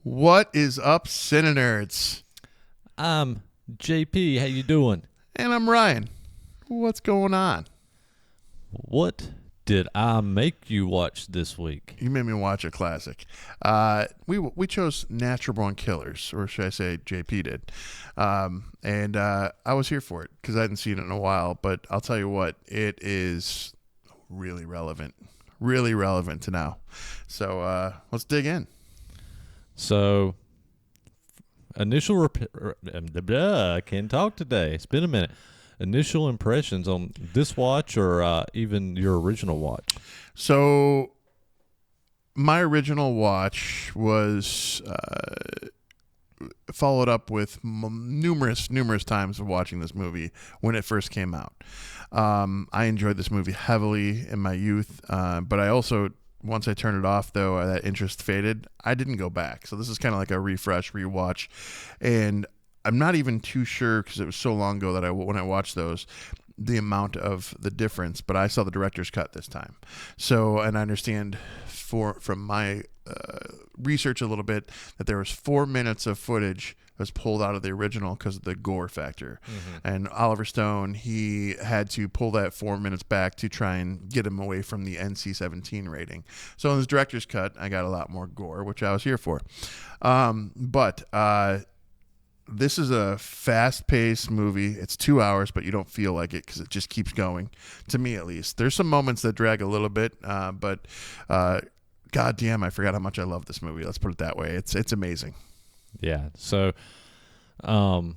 What is up, CineNerds? I'm JP. How you doing? And I'm Ryan. What's going on? What did I make you watch this week? You made me watch a classic. We chose Natural Born Killers, or should I say JP did. And I was here for it because I hadn't seen it in a while. But I'll tell you what, it is really relevant to now. So let's dig in. So, I can't talk today. It's been a minute. Initial impressions on this watch, or even your original watch? So, my original watch was followed up with numerous times of watching this movie when it first came out. I enjoyed this movie heavily in my youth, but I also, once I turned it off, though, that interest faded. I didn't go back. So this is kind of like a refresh, rewatch. And I'm not even too sure, because it was so long ago that when I watched those, the amount of the difference. But I saw the director's cut this time. So, and I understand from my research a little bit that there was 4 minutes of footage was pulled out of the original because of the gore factor. And Oliver Stone, he had to pull that 4 minutes back to try and get him away from the NC-17 rating. So in his director's cut, I got a lot more gore, which I was here for. But this is a fast-paced movie. It's 2 hours, but you don't feel like it because it just keeps going, to me at least. There's some moments that drag a little bit, but God damn, I forgot how much I love this movie. Let's put it that way. It's amazing. Yeah. So, I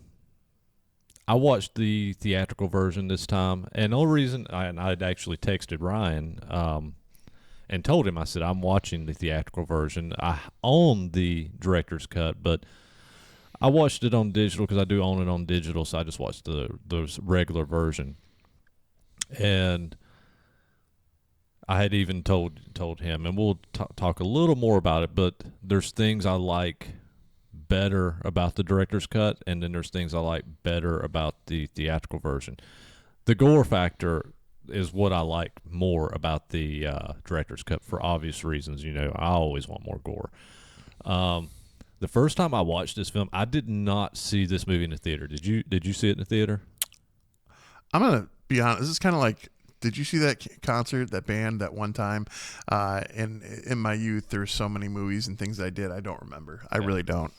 watched the theatrical version this time, and the only reason I'd actually texted Ryan and told him, I said, I'm watching the theatrical version. I own the director's cut, but I watched it on digital because I do own it on digital, so I just watched the regular version. And I had even told him, and we'll talk a little more about it, but there's things I like better about the director's cut, and then there's things I like better about the theatrical version. The gore factor is what I like more about the director's cut for obvious reasons. You know, I always want more gore. The first time I watched this film, I did not see this movie in the theater. Did you see it in the theater? I'm gonna be honest. This is kind of like, did you see that concert, that band, that one time? In my youth, there's so many movies and things I did I don't remember. I really don't.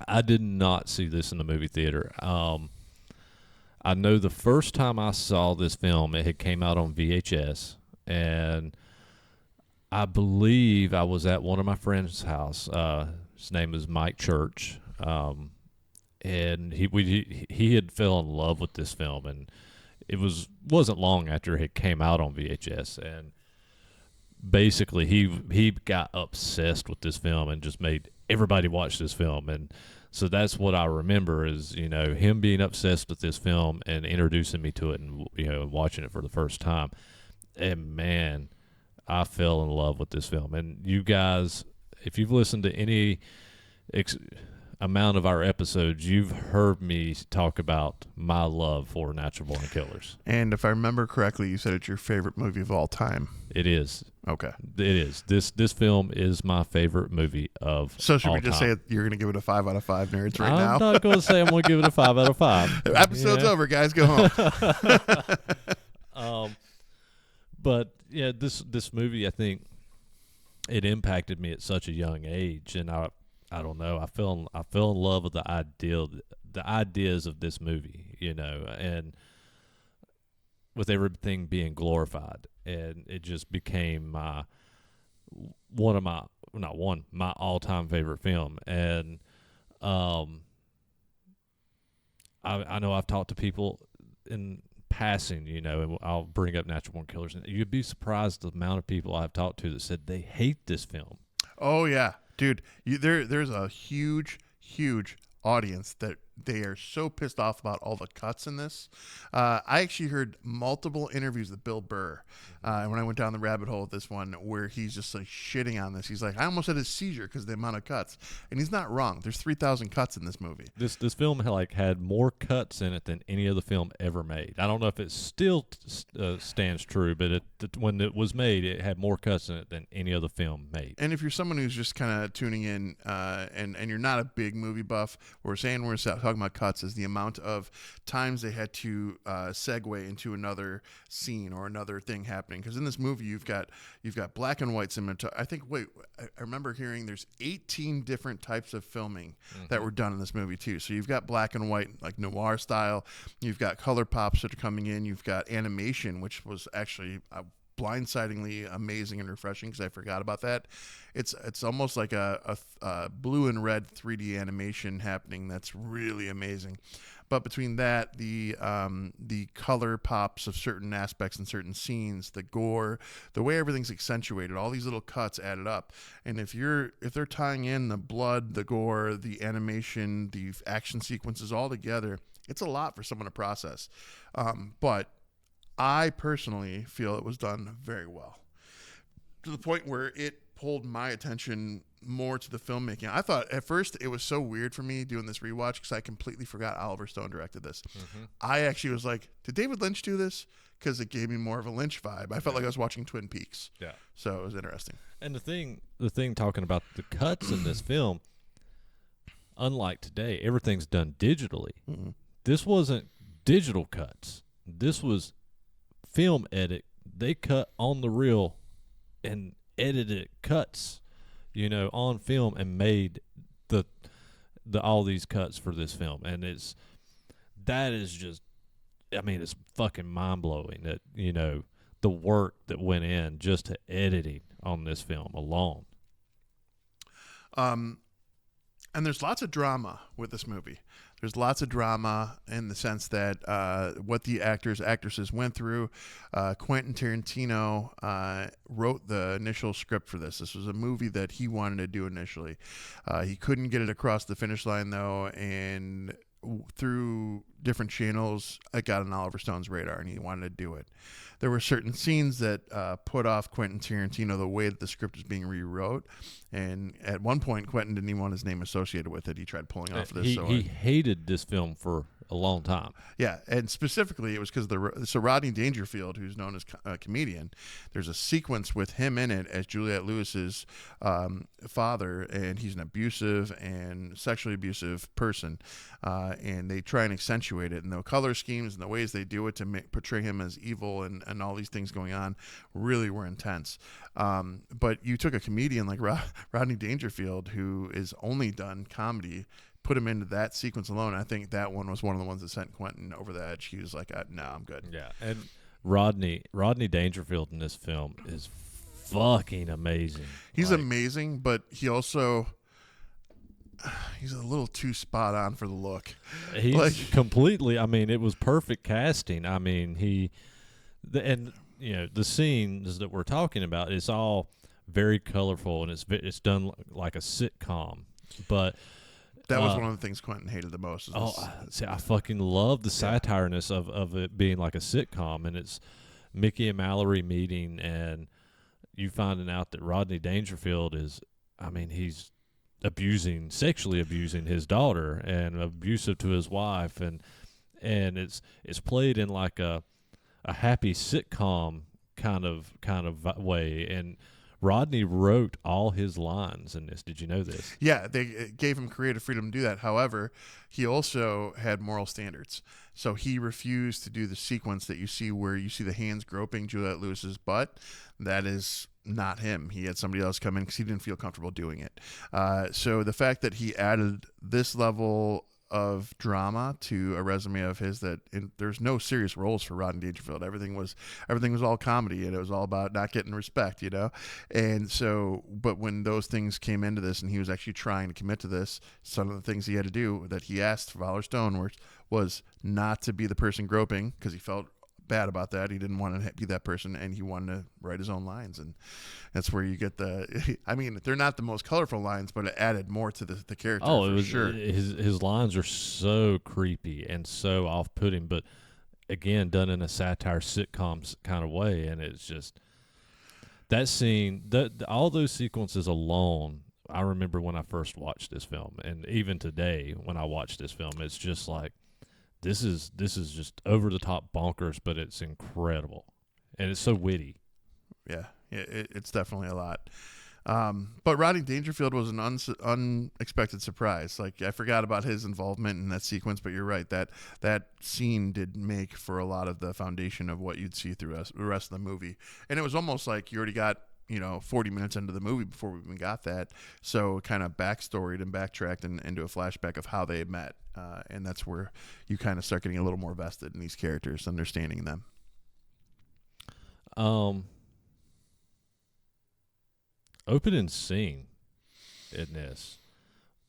I did not see this in the movie theater. I know the first time I saw this film, it had came out on VHS, and I believe I was at one of my friends' house. His name is Mike Church, and he had fell in love with this film, and it wasn't long after it came out on VHS, and basically he got obsessed with this film and just made everybody watch this film. And so that's what I remember is, you know, him being obsessed with this film and introducing me to it, and, you know, watching it for the first time. And man, I fell in love with this film. And you guys, if you've listened to any amount of our episodes, you've heard me talk about my love for Natural Born Killers. And if I remember correctly, you said it's your favorite movie of all time. It is. Okay. It is. This film is my favorite movie of So should all we just time. say you're going to give it a 5 out of 5 nerds right I'm now? I'm not going to say I'm going to give it a 5 out of 5. Episode's over, guys. Go home. But yeah, this movie, I think it impacted me at such a young age, and I don't know. I fell in love with the ideas of this movie, you know, and with everything being glorified, and it just became my all-time favorite film. And I know I've talked to people in passing, you know, and I'll bring up Natural Born Killers, and you'd be surprised the amount of people I've talked to that said they hate this film. Oh yeah, dude. There's a huge audience that they are so pissed off about all the cuts in this. I actually heard multiple interviews with Bill Burr when I went down the rabbit hole with this one, where he's just like shitting on this. He's like, I almost had a seizure because of the amount of cuts, and he's not wrong. There's 3,000 cuts in this movie. This film had more cuts in it than any other film ever made. I don't know if it still stands true, but when it was made, it had more cuts in it than any other film made. And if you're someone who's just kind of tuning in and you're not a big movie buff, what we're talking about cuts is the amount of times they had to segue into another scene or another thing happening. Because in this movie, you've got black and white cinematography. I remember hearing there's 18 different types of filming that were done in this movie too. So you've got black and white, like noir style. You've got color pops that are coming in. You've got animation, which was actually blindsidingly amazing and refreshing because I forgot about that. It's almost like a blue and red 3D animation happening that's really amazing. But between that, the color pops of certain aspects and certain scenes, the gore, the way everything's accentuated, all these little cuts added up. And if they're tying in the blood, the gore, the animation, the action sequences all together, it's a lot for someone to process. But I personally feel it was done very well, to the point where it pulled my attention more to the filmmaking. I thought at first it was so weird for me doing this rewatch because I completely forgot Oliver Stone directed this. I actually was like, did David Lynch do this? Because it gave me more of a Lynch vibe. I felt like I was watching Twin Peaks. Yeah. So it was interesting. And the thing talking about the cuts in this film, unlike today, everything's done digitally. This wasn't digital cuts. This was film edit. They cut on the reel and edited cuts, on film, and made the all these cuts for this film. And it's fucking mind blowing that the work that went in just to editing on this film alone. And there's lots of drama with this movie. There's lots of drama in the sense that what the actresses went through. Quentin Tarantino wrote the initial script for this. This was a movie that he wanted to do initially. He couldn't get it across the finish line, though, and through different channels, it got on Oliver Stone's radar, and he wanted to do it. There were certain scenes that put off Quentin Tarantino the way that the script was being rewrote, and at one point, Quentin didn't even want his name associated with it. He tried pulling off of this. He hated this film for a long time. Yeah, and specifically, it was because so Rodney Dangerfield, who's known as a comedian, there's a sequence with him in it as Juliette Lewis's father, and he's an abusive and sexually abusive person, and they try and accentuate it, and the color schemes and the ways they do it to portray him as evil and all these things going on really were intense. But you took a comedian like Rodney Dangerfield, who is only done comedy, put him into that sequence alone. I think that one was one of the ones that sent Quentin over the edge. He was like, no, I'm good. Yeah, and Rodney Dangerfield in this film is fucking amazing. He's amazing, but he also... he's a little too spot on for the look. He's completely... it was perfect casting. The scenes that we're talking about, it's all very colorful, and it's done like a sitcom. But that was one of the things Quentin hated the most. I fucking love the satireness of it being like a sitcom, and it's Mickey and Mallory meeting, and you finding out that Rodney Dangerfield is, he's sexually abusing his daughter and abusive to his wife, and it's played in like a happy sitcom kind of way. And Rodney wrote all his lines in this. Did you know this? Yeah, they gave him creative freedom to do that. However, he also had moral standards. So he refused to do the sequence that you see where you see the hands groping Juliette Lewis's butt. That is not him. He had somebody else come in because he didn't feel comfortable doing it. So the fact that he added this level of drama to a resume of his, there's no serious roles for Rodney Dangerfield. Everything was all comedy, and it was all about not getting respect, And so, but when those things came into this, and he was actually trying to commit to this, some of the things he had to do that he asked for Oliver Stone was not to be the person groping, because he felt bad about that. He didn't want to be that person, and he wanted to write his own lines, and that's where you get the. I mean, they're not the most colorful lines, but it added more to the character. Oh, for it was sure. His lines are so creepy and so off-putting, but again, done in a satire sitcom kind of way, and it's just that scene. All those sequences alone. I remember when I first watched this film, and even today when I watch this film, it's just like. This is just over the top bonkers, but it's incredible, and it's so witty. Yeah, it's definitely a lot. But Rodney Dangerfield was an unexpected surprise. Like, I forgot about his involvement in that sequence, but you're right, that scene did make for a lot of the foundation of what you'd see through the rest of the movie. And it was almost like you already got 40 minutes into the movie before we even got that. So kind of backstoried and backtracked into a flashback of how they met. And that's where you kind of start getting a little more vested in these characters, understanding them. Opening scene in this.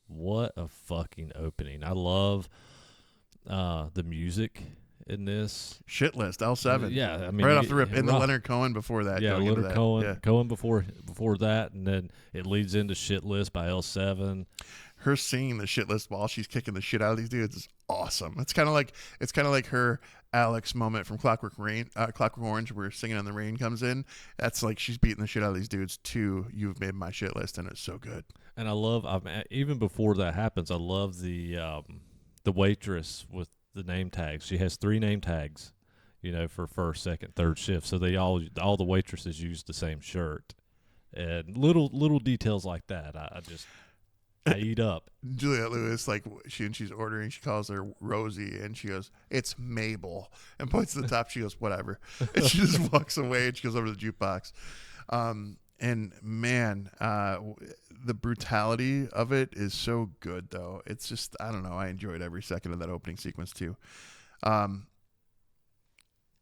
What a fucking opening. I love the music in this. Shit list, L7. Yeah, I mean, right off the rip. And the Leonard Cohen before that. Yeah, Leonard Cohen. Yeah. Cohen before that, and then it leads into Shit List by L7. Her singing the shit list while she's kicking the shit out of these dudes is awesome. It's kind of like her Alex moment from Clockwork Orange, where Singing in the Rain comes in. That's like she's beating the shit out of these dudes to You've Made My Shit List, and it's so good. And I love, even before that happens, I love the waitress with the name tags. She has 3 name tags, for first, second, third shift. So they all the waitresses use the same shirt, and little details like that. I eat up. Juliette Lewis, like she's ordering, she calls her Rosie, and she goes, "It's Mabel," and points to the top. She goes, "Whatever," and she just walks away, and she goes over to the jukebox. And man, the brutality of it is so good, though. It's just, I don't know, I enjoyed every second of that opening sequence too. What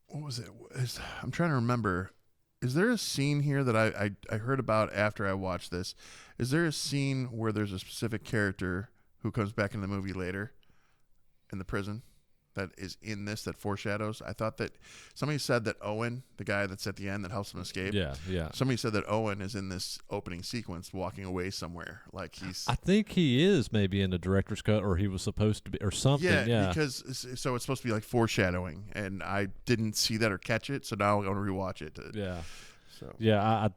was it? I'm trying to remember. Is there a scene here that I heard about after I watched this? Is there a scene where there's a specific character who comes back in the movie later in the prison that is in this that foreshadows? I thought that somebody said that Owen, the guy that's at the end that helps him escape. Yeah. Somebody said that Owen is in this opening sequence walking away somewhere. Like he's. I think he is maybe in the director's cut, or he was supposed to be, or something. Yeah. Because so it's supposed to be like foreshadowing, and I didn't see that or catch it, so now I'm going to rewatch it. Yeah. So. Yeah,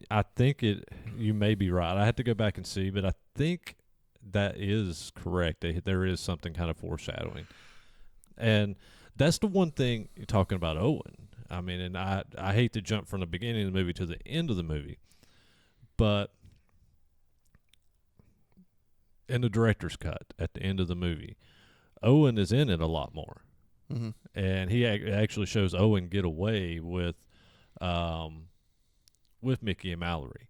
I think you may be right. I had to go back and see, but I think that is correct. There is something kind of foreshadowing. And that's the one thing you're talking about Owen. I mean, and I hate to jump from the beginning of the movie to the end of the movie, but in the director's cut at the end of the movie, Owen is in it a lot more. Mm-hmm. And he actually shows Owen get away with Mickey and Mallory.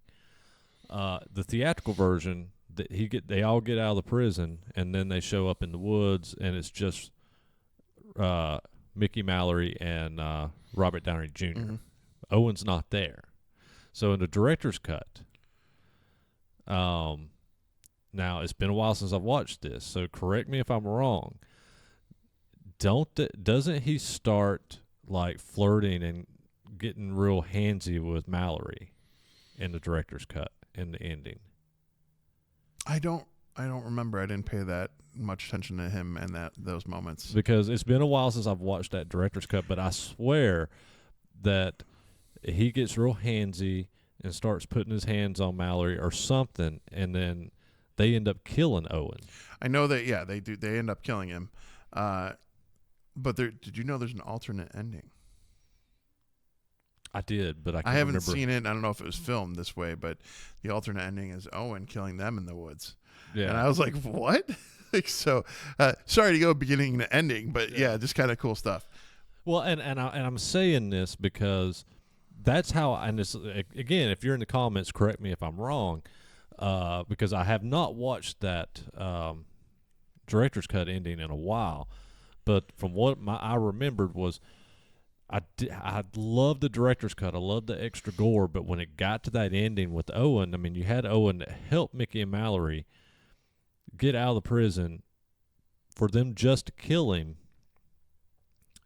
The theatrical version, they all get out of the prison, and then they show up in the woods, and it's just Mickey, Mallory, and Robert Downey Jr. Mm-hmm. Owen's not there. So in the director's cut, now it's been a while since I've watched this, so correct me if I'm wrong. Doesn't he start like flirting and getting real handsy with Mallory in the director's cut in the ending? I don't remember. I didn't pay that much attention to him and those moments. Because it's been a while since I've watched that director's cut, but I swear that he gets real handsy and starts putting his hands on Mallory or something, and then they end up killing Owen. I know that, yeah, they do. They end up killing him. But did you know there's an alternate ending? I did, but I haven't remember. seen it. I don't know if it was filmed this way, but the alternate ending is Owen killing them in the woods. Yeah. And I was like, what? So, sorry to go beginning to ending, but yeah, just kind of cool stuff. Well, and I'm saying this because that's how, and this, again, if you're in the comments, correct me if I'm wrong, because I have not watched that director's cut ending in a while, but from what I remembered was I loved the director's cut. I loved the extra gore, but when it got to that ending with Owen, I mean, you had Owen help Mickey and Mallory get out of the prison for them just to kill him,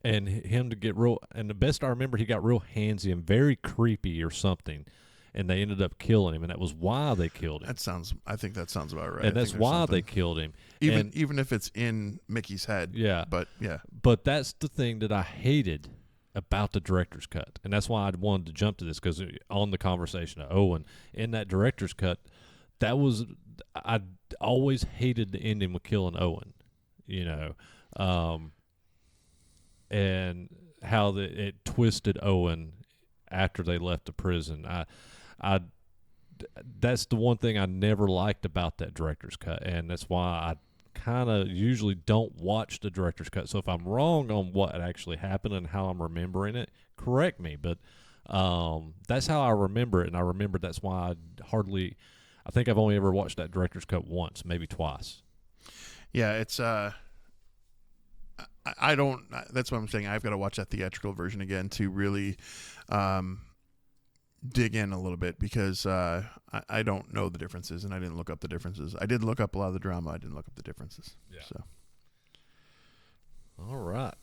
and him to get real. And the best I remember, he got real handsy and very creepy or something, and they ended up killing him, and that was why they killed him. I think that sounds about right. And that's why they killed him. Even if it's in Mickey's head. Yeah. But yeah. But that's the thing that I hated about the director's cut, and that's why I wanted to jump to this, because on the conversation of Owen in that director's cut, I always hated the ending with killing Owen, and how it twisted Owen after they left the prison. That's the one thing I never liked about that director's cut, and that's why I kind of usually don't watch the director's cut. So if I'm wrong on what actually happened and how I'm remembering it, correct me. But that's how I remember it, and I remember that's why I think I've only ever watched that director's cut once, maybe twice. Yeah, it's I don't. That's what I'm saying. I've got to watch that theatrical version again to really dig in a little bit, because I don't know the differences, and I didn't look up the differences. I did look up a lot of the drama. I didn't look up the differences. Yeah. So. All right.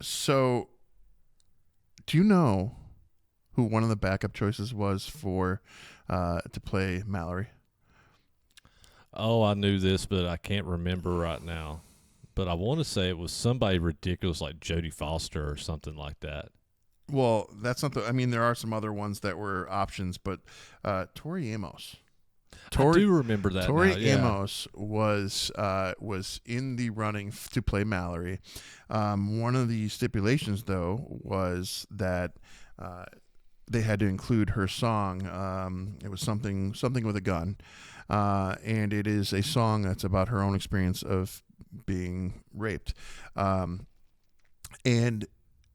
So, do you know who one of the backup choices was for to play Mallory? Oh, I knew this, but I can't remember right now. But I want to say it was somebody ridiculous like Jodie Foster or something like that. Well, that's not I mean, there are some other ones that were options, but Tori Amos. I do remember that. Tori now, yeah. Amos was in the running to play Mallory. One of the stipulations, though, was that they had to include her song. It was something with a gun, and it is a song that's about her own experience of being raped, and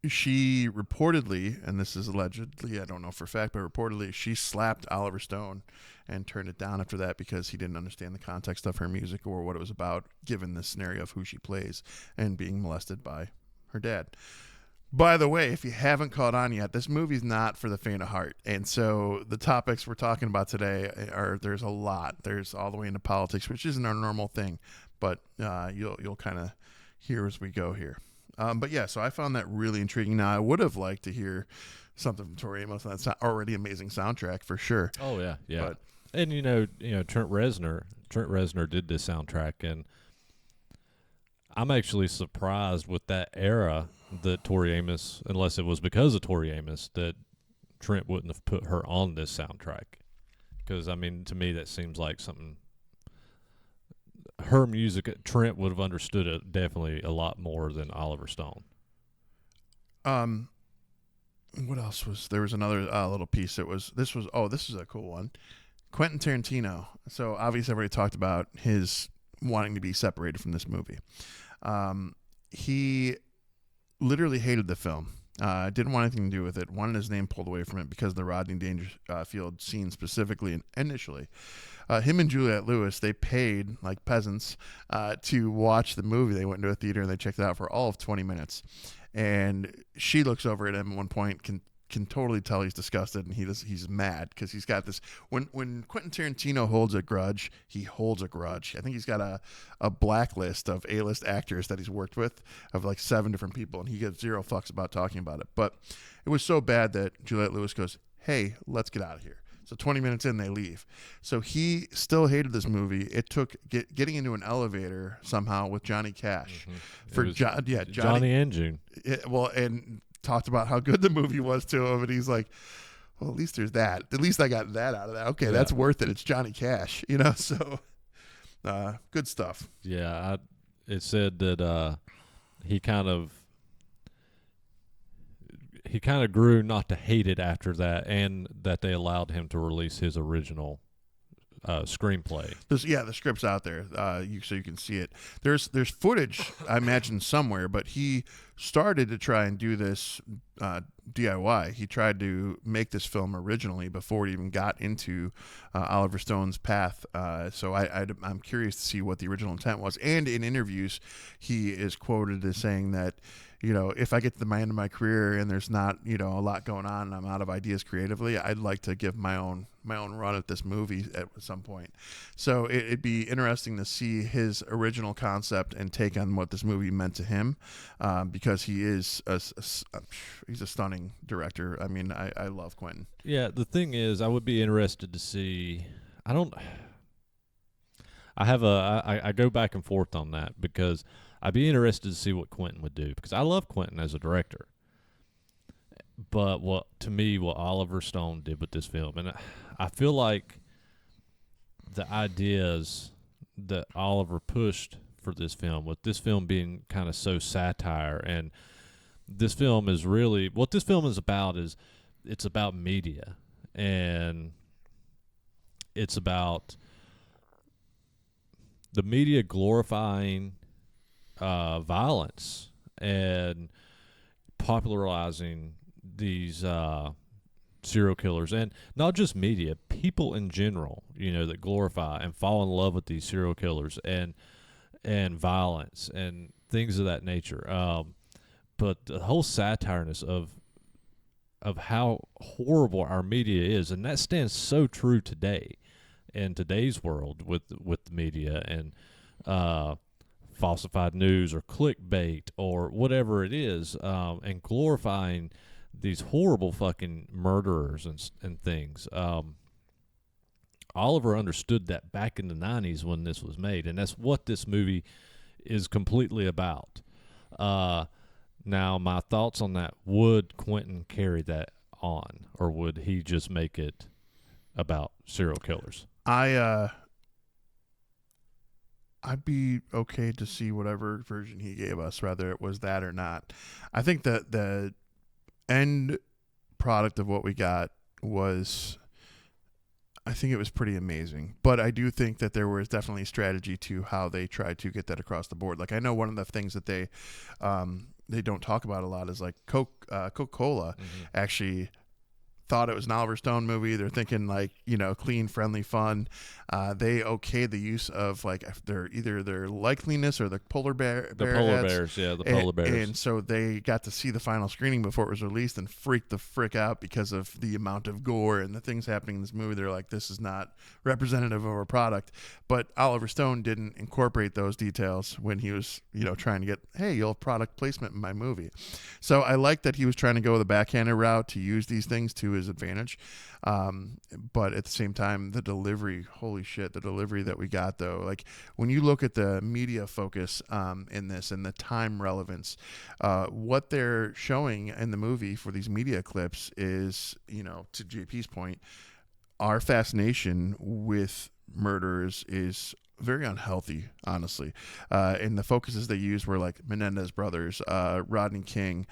she reportedly, and this is allegedly, I don't know for a fact, but reportedly she slapped Oliver Stone and turned it down after that because he didn't understand the context of her music or what it was about, given the scenario of who she plays and being molested by her dad. By the way, if you haven't caught on yet, this movie's not for the faint of heart. And so the topics we're talking about today there's a lot. There's all the way into politics, which isn't our normal thing, but you'll kind of hear as we go here. But yeah, so I found that really intriguing. Now, I would have liked to hear something from Tori Amos on that already amazing soundtrack for sure. Oh yeah, yeah. But, and Trent Reznor did this soundtrack, and I'm actually surprised with that era that Tori Amos, unless it was because of Tori Amos, that Trent wouldn't have put her on this soundtrack. Because I mean, to me, that seems like something. Her music, Trent would have understood it definitely a lot more than Oliver Stone. What else was there? Was another little piece. This is a cool one. Quentin Tarantino. So obviously everybody talked about his wanting to be separated from this movie. He literally hated the film. Didn't want anything to do with it. Wanted his name pulled away from it because of the Rodney Dangerfield scene specifically and initially. Him and Juliette Lewis, they paid like peasants to watch the movie. They went into a theater and they checked it out for all of 20 minutes. And she looks over at him at one point, can totally tell he's disgusted, and he's mad because he's got this. When Quentin Tarantino holds a grudge, he holds a grudge. I think he's got a blacklist of A-list actors that he's worked with of like 7 different people, and he gives zero fucks about talking about it. But it was so bad that Juliette Lewis goes, "Hey, let's get out of here." So 20 minutes in, they leave. So he still hated this movie. It took getting into an elevator somehow with Johnny Cash for Johnny and June. And talked about how good the movie was to him, and he's like, well, at least there's that. At least I got that out of that. Okay, that's worth it. It's Johnny Cash, so good stuff. Yeah, it said that he kind of grew not to hate it after that, and that they allowed him to release his original screenplay. The script's out there, so you can see it. There's footage, I imagine, somewhere, but he started to try and do this DIY. He tried to make this film originally before he even got into Oliver Stone's path. So I'm curious to see what the original intent was. And in interviews, he is quoted as saying that if I get to the end of my career and there's not, a lot going on and I'm out of ideas creatively, I'd like to give my own run at this movie at some point. So it'd be interesting to see his original concept and take on what this movie meant to him, because he is he's a stunning director. I mean, I love Quentin. Yeah, the thing is, I would be interested to see. I go back and forth on that because I'd be interested to see what Quentin would do because I love Quentin as a director. But what Oliver Stone did with this film, and I feel like the ideas that Oliver pushed for this film, with this film being kind of so satire, and this film is really what this film is about is it's about media, and it's about the media glorifying violence and popularizing these serial killers, and not just media, people in general, that glorify and fall in love with these serial killers and violence and things of that nature. But the whole satireness of how horrible our media is, and that stands so true today in today's world with the media and falsified news or clickbait or whatever it is, and glorifying these horrible fucking murderers and things. Oliver understood that back in the 90s when this was made, and that's what this movie is completely about. Now, my thoughts on that, would Quentin carry that on, or would he just make it about serial killers? I'd be okay to see whatever version he gave us, whether it was that or not. I think that the end product of what we got was, I think it was pretty amazing. But I do think that there was definitely strategy to how they tried to get that across the board. Like, I know one of the things that they don't talk about a lot is like Coca-Cola actually thought it was an Oliver Stone movie. They're thinking like, clean, friendly, fun. They okayed the use of like either their likeliness or the polar bear. The polar bears, yeah, the polar bears. And so they got to see the final screening before it was released and freaked the frick out because of the amount of gore and the things happening in this movie. They're like, this is not representative of our product. But Oliver Stone didn't incorporate those details when he was, trying to get, hey, you'll have product placement in my movie. So I like that he was trying to go the backhanded route to use these things to his advantage. But at the same time, the delivery, holy shit, the delivery that we got though, like when you look at the media focus in this and the time relevance, what they're showing in the movie for these media clips is, to JP's point, our fascination with murderers is very unhealthy, honestly. And the focuses they used were like Menendez brothers, Rodney King,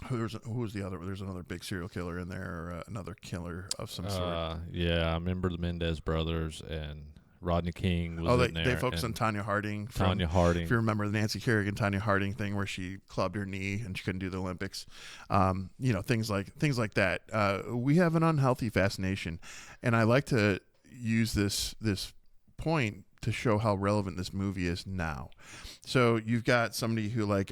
who was the other? There's another big serial killer in there, or another killer of some sort. Yeah, I remember the Mendez brothers and Rodney King was in there. They focused on Tanya Harding. If you remember the Nancy Kerrigan Tanya Harding thing where she clubbed her knee and she couldn't do the Olympics. Things like that. We have an unhealthy fascination, and I like to use this point to show how relevant this movie is now. So you've got somebody who like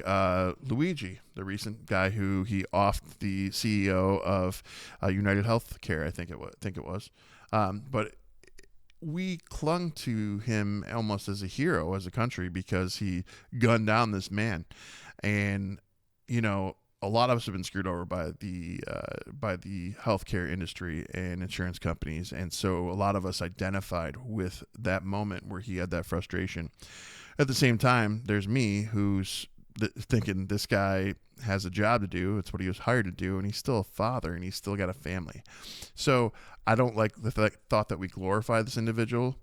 Luigi, the recent guy who he offed the CEO of United Healthcare, I think it was. But we clung to him almost as a hero as a country because he gunned down this man. And, a lot of us have been screwed over by the healthcare industry and insurance companies, and so a lot of us identified with that moment where he had that frustration. At the same time, there's me who's thinking this guy has a job to do. It's what he was hired to do, and he's still a father, and he's still got a family. So I don't like the thought that we glorify this individual,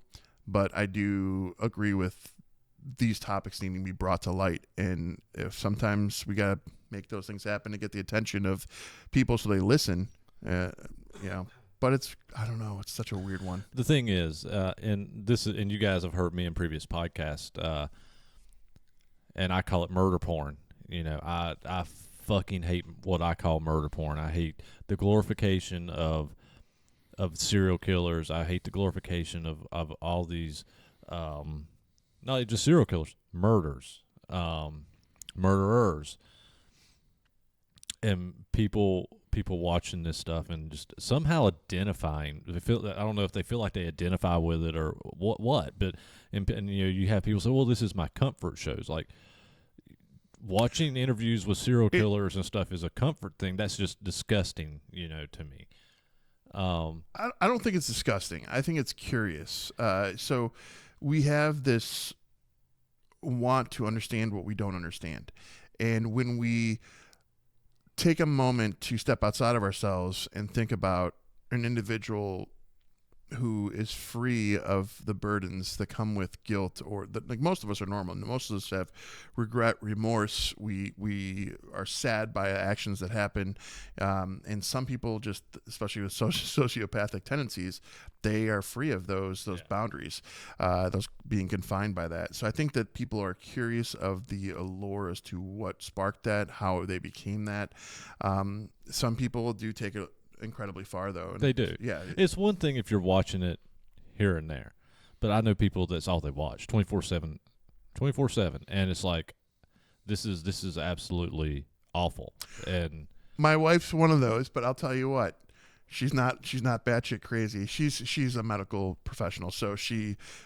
but I do agree with these topics needing to be brought to light, and if sometimes we gotta make those things happen to get the attention of people so they listen, but I don't know, it's such a weird one. The thing is, and you guys have heard me in previous podcasts, and I call it murder porn. I fucking hate what I call murder porn. I hate the glorification of serial killers. I hate the glorification of all these, not just serial killers, murders. murderers, and people watching this stuff and just somehow identifying. They feel, I don't know if they feel like they identify with it or what, but and you have people say, well, this is my comfort shows. Like, watching interviews with serial killers and stuff is a comfort thing. That's just disgusting, to me. I don't think it's disgusting. I think it's curious. So we have this want to understand what we don't understand. And when we take a moment to step outside of ourselves and think about an individual who is free of the burdens that come with guilt, or like most of us are normal. Most of us have regret, remorse. We are sad by actions that happen. And some people just, especially with sociopathic tendencies, they are free of those boundaries, those being confined by that. So I think that people are curious of the allure as to what sparked that, how they became that. Some people do take it incredibly far, though. They do. Yeah. It's one thing if you're watching it here and there, but I know people that's all they watch 24/7, and it's like, this is absolutely awful. And my wife's one of those, but I'll tell you what, she's not batshit crazy. She's a medical professional, so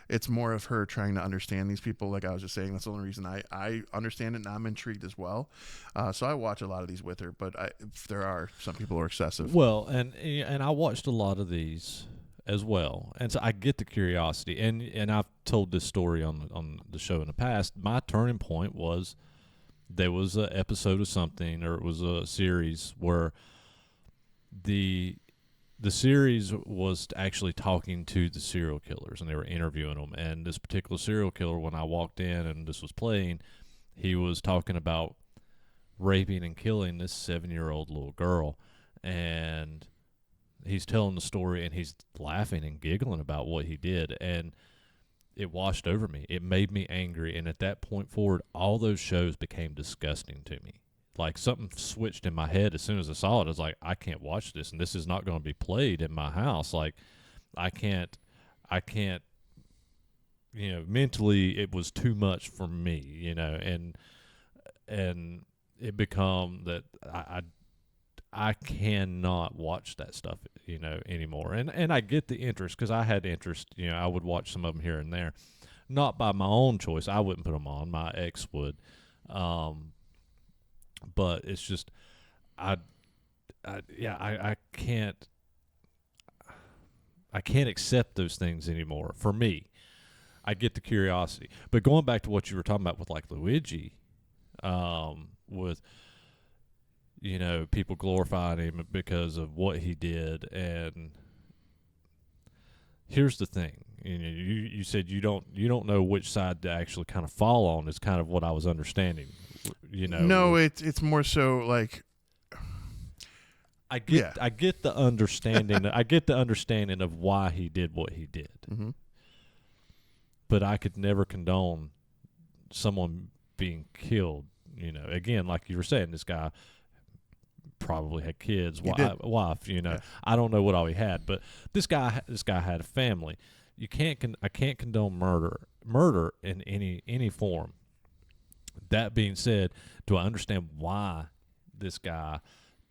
it's more of her trying to understand these people. Like I was just saying, that's the only reason I understand it, and I'm intrigued as well. So I watch a lot of these with her, but there are some people who are excessive. Well, and I watched a lot of these as well, and so I get the curiosity. And I've told this story on the show in the past. My turning point was there was an episode of something, or it was a series where the series was actually talking to the serial killers, and they were interviewing them. And this particular serial killer, when I walked in and this was playing, he was talking about raping and killing this 7-year-old little girl. And he's telling the story, and he's laughing and giggling about what he did. And it washed over me. It made me angry. And at that point forward, all those shows became disgusting to me. Like, something switched in my head as soon as I saw it. I was like, I can't watch this, and this is not going to be played in my house. Like, I can't, mentally it was too much for me, and it become that I cannot watch that stuff, anymore. And I get the interest, because I had interest, I would watch some of them here and there, not by my own choice. I wouldn't put them on. My ex would. But it's just, I can't accept those things anymore. For me, I get the curiosity. But going back to what you were talking about with like Luigi, with people glorifying him because of what he did, and here's the thing. You said you don't know which side to actually kind of fall on. Is kind of what I was understanding. No, it's more so like, I get the understanding. I get the understanding of why he did what he did. Mm-hmm. But I could never condone someone being killed. Again, like you were saying, this guy probably had kids, wife. Yeah. I don't know what all he had, but this guy had a family. I can't condone murder in any form. That being said, do I understand why this guy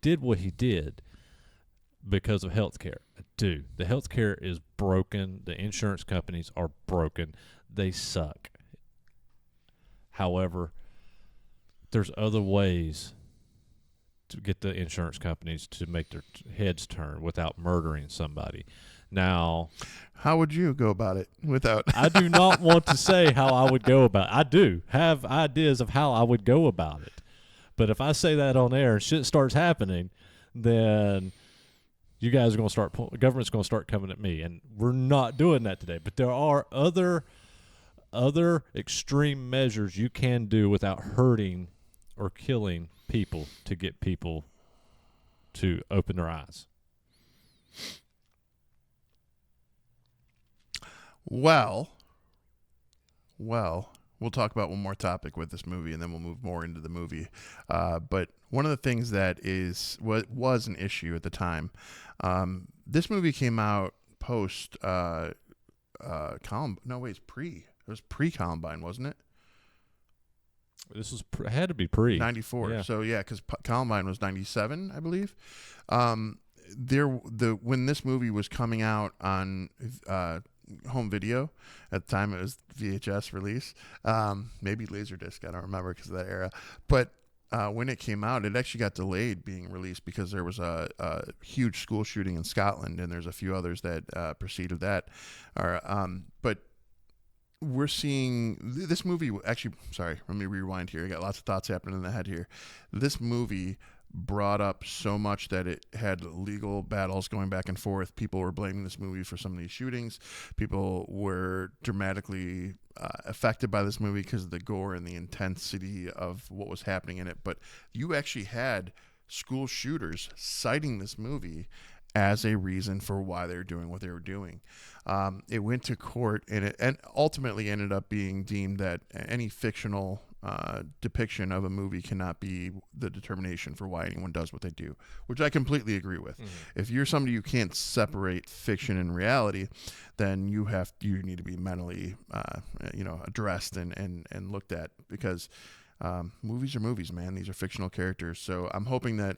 did what he did? Because of healthcare. I do. The healthcare is broken. The insurance companies are broken. They suck. However, there's other ways to get the insurance companies to make their heads turn without murdering somebody. Now, how would you go about it without? I do not want to say how I would go about it. I do have ideas of how I would go about it. But if I say that on air and shit starts happening, then you guys are going to start, government's going to start coming at me. And we're not doing that today. But there are other extreme measures you can do without hurting or killing people to get people to open their eyes. Well, we'll talk about one more topic with this movie, and then we'll move more into the movie. But one of the things that was an issue at the time, this movie came out post Columbine. No, wait, it's pre. It was pre-Columbine, wasn't it? This was had to be pre 94. Yeah. So yeah, because Columbine was 97, I believe. When this movie was coming out on home video at the time, it was VHS release, maybe Laserdisc, I don't remember because of that era, but when it came out, it actually got delayed being released because there was a huge school shooting in Scotland, and there's a few others that preceded that. But we're seeing this movie. Actually, sorry, let me rewind here. I got lots of thoughts happening in the head here. This movie brought up so much that it had legal battles going back and forth. People were blaming this movie for some of these shootings. People were dramatically affected by this movie because of the gore and the intensity of what was happening in it. But you actually had school shooters citing this movie as a reason for why they were doing what they were doing. It went to court, and it ultimately ended up being deemed that any fictional depiction of a movie cannot be the determination for why anyone does what they do, which I completely agree with. If you're somebody who can't separate fiction and reality, then you need to be mentally addressed and looked at, because movies are movies, man. These are fictional characters. So I'm hoping that,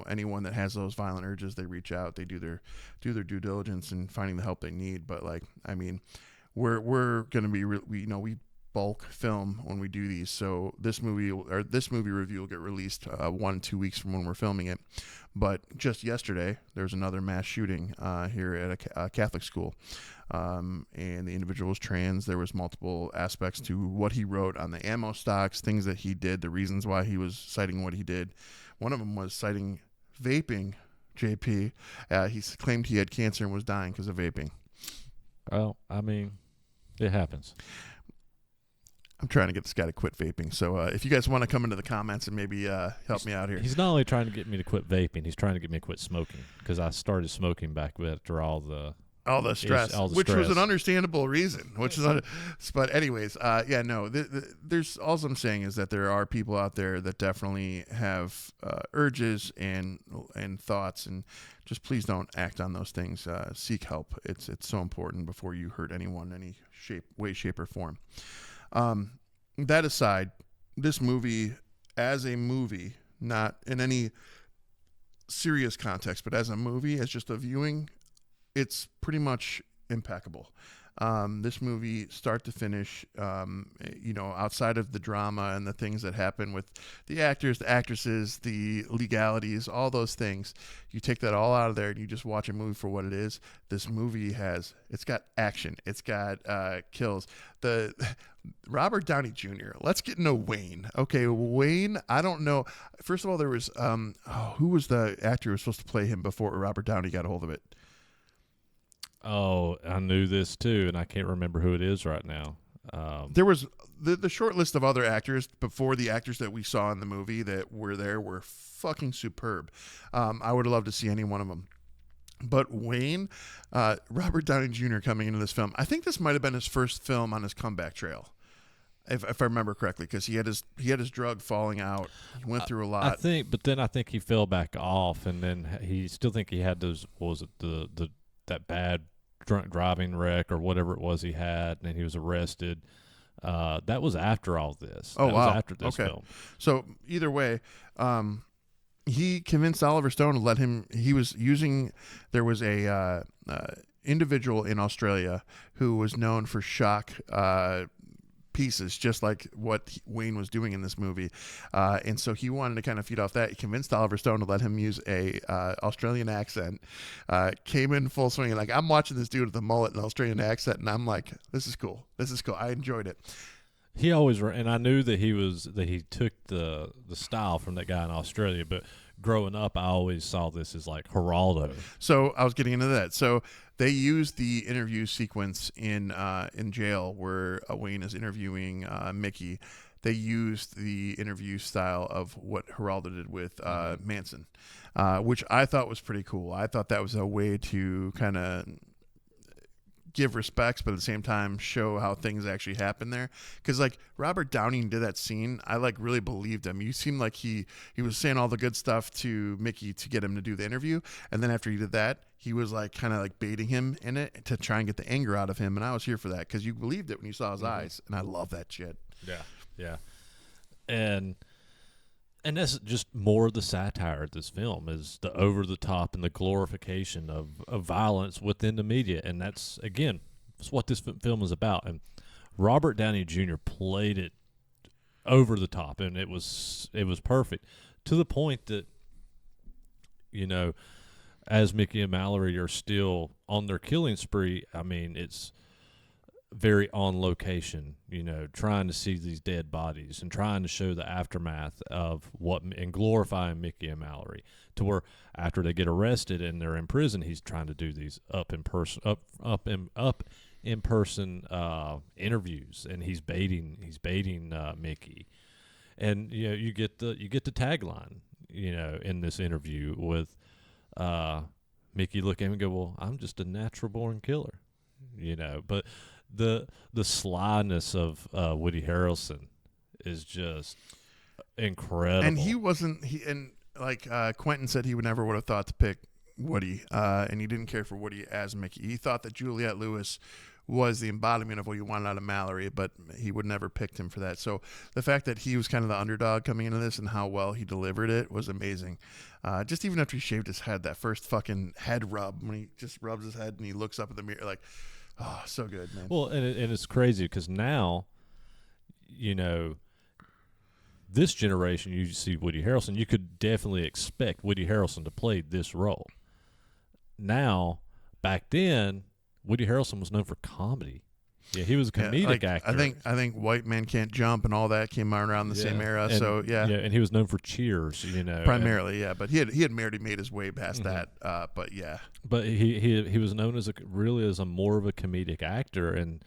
anyone that has those violent urges, they reach out, they do their due diligence in finding the help they need. But we're going to be, we bulk film when we do these. So this movie review will get released 1-2 weeks from when we're filming it. But just yesterday, there was another mass shooting here at a Catholic school. And the individual was trans. There was multiple aspects to what he wrote on the ammo stocks, things that he did, the reasons why he was citing what he did. One of them was citing vaping, JP. He claimed he had cancer and was dying because of vaping. Well, it happens. I'm trying to get this guy to quit vaping. So if you guys want to come into the comments and maybe help me out here. He's not only trying to get me to quit vaping, he's trying to get me to quit smoking, because I started smoking back after all the stress, which was an understandable reason. But anyways, there's all I'm saying is that there are people out there that definitely have urges and thoughts, and just please don't act on those things. Seek help. It's so important before you hurt anyone, any way, shape, or form. That aside, this movie, as a movie, not in any serious context, but as a movie, as just a viewing, it's pretty much impeccable. This movie, start to finish, outside of the drama and the things that happen with the actors, the actresses, the legalities, all those things, you take that all out of there and you just watch a movie for what it is. This movie it's got action. It's got kills. The Robert Downey Jr. Let's get into Wayne. Okay, Wayne, I don't know. First of all, there was, who was the actor who was supposed to play him before Robert Downey got a hold of it? Oh, I knew this too, and I can't remember who it is right now. There was the short list of other actors before the actors that we saw in the movie that were there were fucking superb. I would have loved to see any one of them. But Wayne, Robert Downey Jr. coming into this film, I think this might have been his first film on his comeback trail, if I remember correctly, because he had his drug falling out. He went through a lot. I think he fell back off, and then he still think he had those. What was it that bad drunk driving wreck or whatever it was he had, and he was arrested. That was after all this. Oh, that wow. was after this film. So either way, he convinced Oliver Stone to let him. There was a individual in Australia who was known for shock pieces, just like what Wayne was doing in this movie, and so he wanted to kind of feed off that. He convinced Oliver Stone to let him use a Australian accent. Came in full swing, like, I'm watching this dude with a mullet and Australian accent, and I'm like, this is cool. I enjoyed it. He always, and I knew that he took the style from that guy in Australia, but growing up, I always saw this as like Geraldo. So I was getting into that. So they used the interview sequence in jail where Wayne is interviewing Mickey. They used the interview style of what Geraldo did with Manson, which I thought was pretty cool. I thought that was a way to kind of give respects, but at the same time show how things actually happen there. Because like Robert Downey did that scene, I like really believed him. You seemed like he was saying all the good stuff to Mickey to get him to do the interview, and then after he did that, he was like kind of like baiting him in it to try and get the anger out of him. And I was here for that because you believed it when you saw his eyes, and I love that shit. Yeah. and that's just more of the satire of this film is the over the top and the glorification of violence within the media, and that's again that's what this film is about. And Robert Downey Jr. played it over the top, and it was perfect to the point that, you know, as Mickey and Mallory are still on their killing spree, I mean, it's very on location, you know, trying to see these dead bodies and trying to show the aftermath of what and glorifying Mickey and Mallory to where after they get arrested and they're in prison, he's trying to do these up in person interviews, and he's baiting Mickey, and you know you get the tagline, you know, in this interview with Mickey look at him and go, well, I'm just a natural born killer, you know. But the slyness of Woody Harrelson is just incredible. And he wasn't Quentin said he would never would have thought to pick Woody, and he didn't care for Woody as Mickey. He thought that Juliette Lewis was the embodiment of what he wanted out of Mallory, but he would never picked him for that. So the fact that he was kind of the underdog coming into this and how well he delivered it was amazing. Just even after he shaved his head, that first fucking head rub, when he just rubs his head and he looks up at the mirror, like, oh, so good, man. Well, and it's crazy because now, you know, this generation, you see Woody Harrelson, you could definitely expect Woody Harrelson to play this role. Now, back then, Woody Harrelson was known for comedy. Yeah, he was a comedic actor. I think White Man Can't Jump and all that came out around the same era. And, so yeah, and he was known for Cheers, you know, primarily. Yeah, but he had already made his way past that. But yeah, but he was known as a more of a comedic actor, and